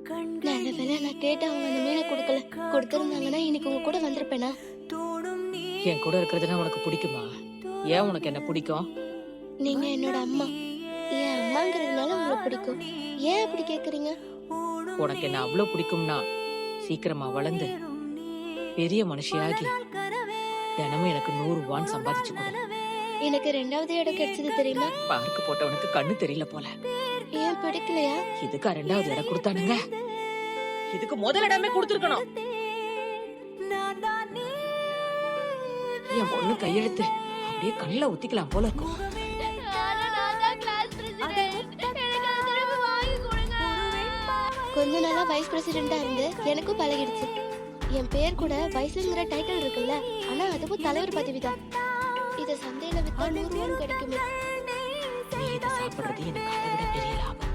நல்ல வேலை நான் கேட்டு அவங்க அந்த மீனை கொடுக்கல. கொடுத்திருந்தாங்கன்னா இன்னைக்கு உங்க கூட வந்திருப்பேனா? என் கூட இருக்கிறதுனா உனக்கு பிடிக்குமா? ஏன் உனக்கு என்ன பிடிக்கும்? நீங்க என்னோட அம்மா. என் அம்மாங்கிறதுனால உங்களுக்கு பிடிக்கும். ஏன் அப்படி கேக்குறீங்க? உனக்கு என்ன அவ்வளவு பிடிக்கும்னா சீக்கிரமா வளர்ந்து பெரிய மனுஷியாகி தினமும் எனக்கு 100 ரூபான்னு சம்பாதிச்சு கொடு. எனக்கு 2வது இடம் கிடைச்சது தெரியுமா? பார்க்க போட்டவனுக்கு கண்ணு தெரியல போல. ஏன் பிடிக்கலையா? இதுக்கா 2வது இடம் கொடுத்தானுங்க? இதுக்கு முதல் இடமே கொடுத்திருக்கணும். என் பொண்ணு கையெழுத்து அப்படியே கண்ணுல ஊத்திக்கலாம் போல இருக்கும். கொஞ்ச நாளா வைஸ் பிரசிடென்டா இருந்து எனக்கும் பழகிடுச்சு. என் பேர் கூட வைஸ்ங்கிற டைட்டில் இருக்குல்ல, ஆனா அதுவும் தலைவர் பதவி தான். இத சந்தையில வித்தா 100 ரூபாய் கிடைக்குமே. நீ இதை சாப்பிடுறது எனக்கு அதை விட பெரிய லாபம்.